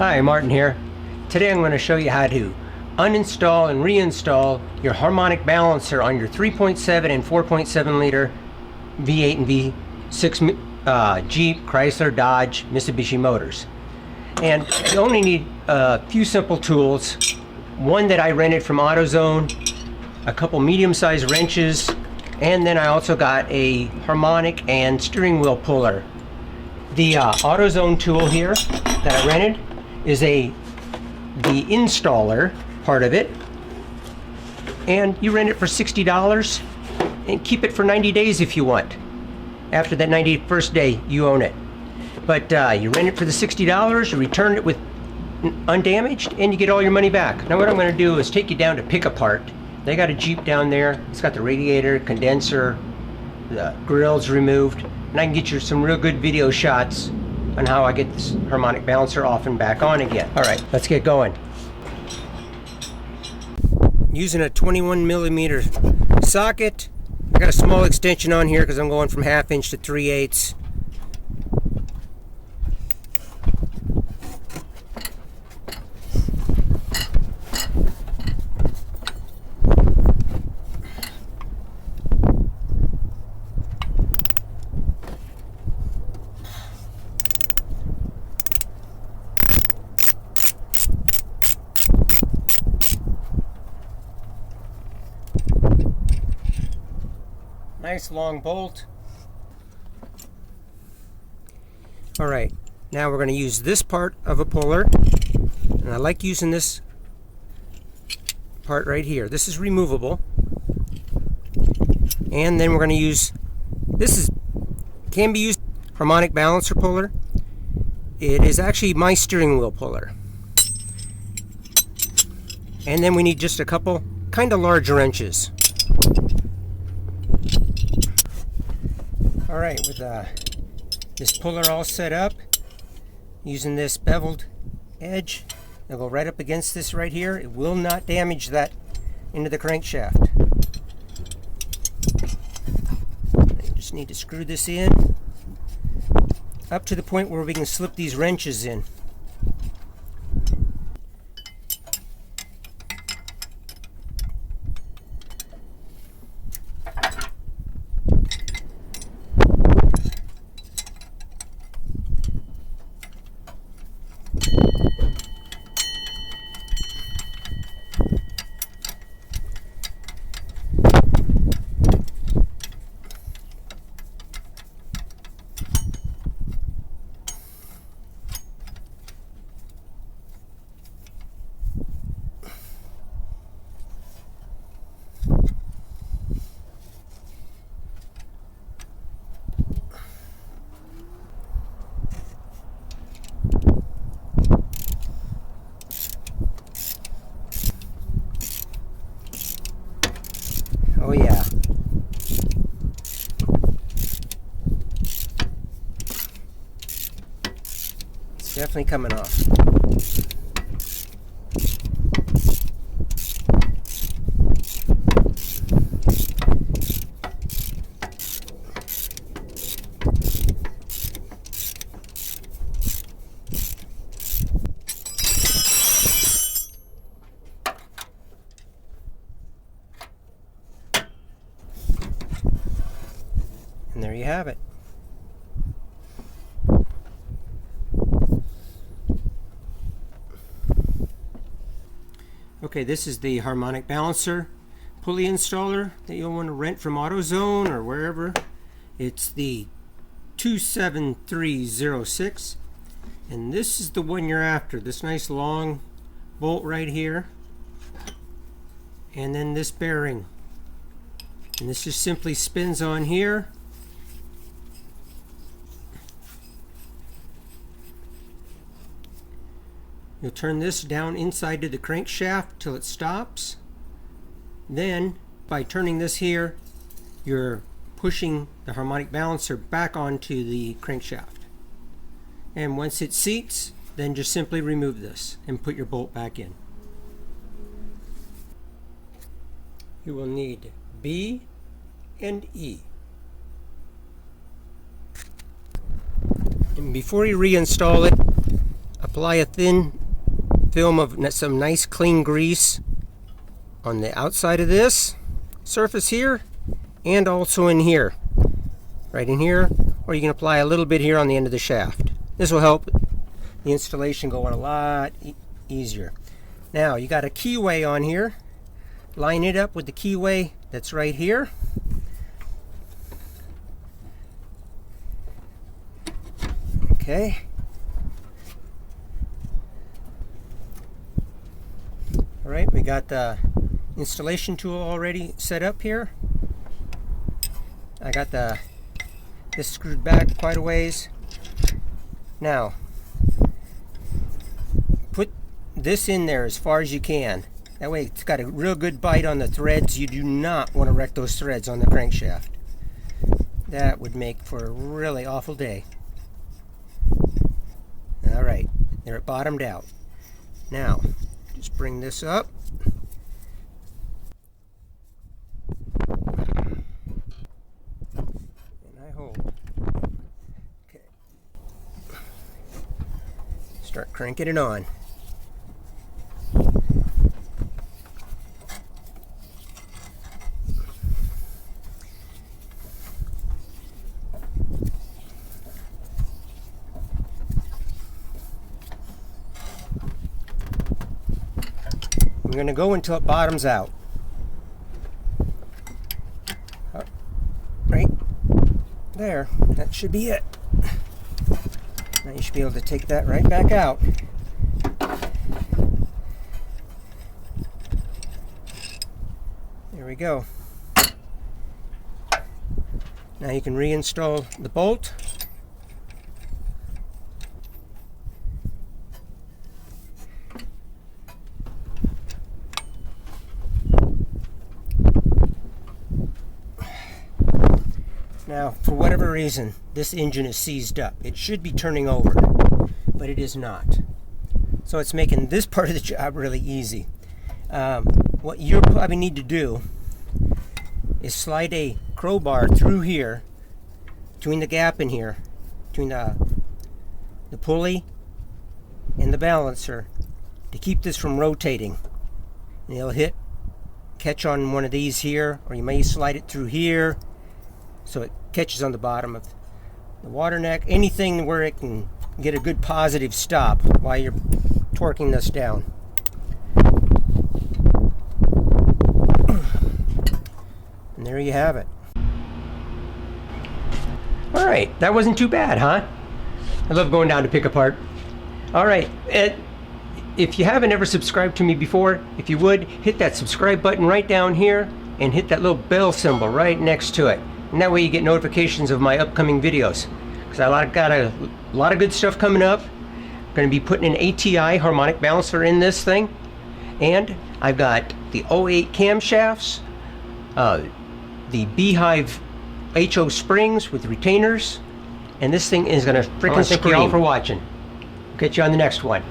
Hi, Martin here. Today I'm going to show you how to uninstall and reinstall your harmonic balancer on your 3.7 and 4.7 liter V8 and V6 Jeep, Chrysler, Dodge, Mitsubishi motors. And you only need a few simple tools. One that I rented from Autozone, a couple medium-sized wrenches, and then I also got a harmonic and steering wheel puller. The Autozone tool here that I rented is the installer part of it, and you rent it for $60 and keep it for 90 days if you want. After that 91st day, you own it. But you rent it for the $60, you return it with undamaged, and you get all your money back. Now what I'm going to do is take you down to pick apart. They got a Jeep down there. It's got the radiator, condenser, the grill's removed, and I can get you some real good video shots on how I get this harmonic balancer off and back on again. All right, let's get going. Using a 21 millimeter socket. I got a small extension on here because I'm going from 1/2 inch to 3/8. Nice long bolt. Alright, now we're going to use this part of a puller, and I like using this part right here. This is removable, and then we're going to use can be used harmonic balancer puller. It is actually my steering wheel puller. And then we need just a couple kind of large wrenches. Alright, with this puller all set up, using this beveled edge, it'll go right up against this right here. It will not damage that into the crankshaft. You just need to screw this in up to the point where we can slip these wrenches in. Oh yeah. It's definitely coming off. And there you have it. Okay, this is the harmonic balancer pulley installer that you'll want to rent from Autozone or wherever. It's the 27306, and this is the one you're after. This nice long bolt right here, and then this bearing, and this just simply spins on here. You'll turn this down inside to the crankshaft till it stops. Then, by turning this here, you're pushing the harmonic balancer back onto the crankshaft. And once it seats, then just simply remove this and put your bolt back in. You will need B and E. And before you reinstall it, apply a thin film of some nice clean grease on the outside of this surface here, and also in here, right in here, or you can apply a little bit here on the end of the shaft. This will help the installation go on a lot easier. Now you got a keyway on here. Line it up with the keyway that's right here. Okay. All right, we got the installation tool already set up here. I got this screwed back quite a ways. Now, put this in there as far as you can. That way it's got a real good bite on the threads. You do not want to wreck those threads on the crankshaft. That would make for a really awful day. All right, they're bottomed out. Now, just bring this up. And I hold. Okay. Start cranking it on. I'm going to go until it bottoms out. Right there. That should be it. Now you should be able to take that right back out. There we go. Now you can reinstall the bolt. Now, for whatever reason, this engine is seized up. It should be turning over, but it is not. So it's making this part of the job really easy. What you'll probably need to do is slide a crowbar through here, between the gap in here, between the pulley and the balancer, to keep this from rotating. And it'll catch on one of these here, or you may slide it through here, so it catches on the bottom of the water neck, anything where it can get a good positive stop while you're torquing this down. And there you have it. All right, that wasn't too bad, huh? I love going down to pick apart. All right, if you haven't ever subscribed to me before, if you would, hit that subscribe button right down here and hit that little bell symbol right next to it. And that way you get notifications of my upcoming videos. Because I got a lot of good stuff coming up. I'm going to be putting an ATI harmonic balancer in this thing. And I've got the 08 camshafts, the Beehive HO springs with retainers. And this thing is going to frickin' scream. Thank you all for watching. Catch you on the next one.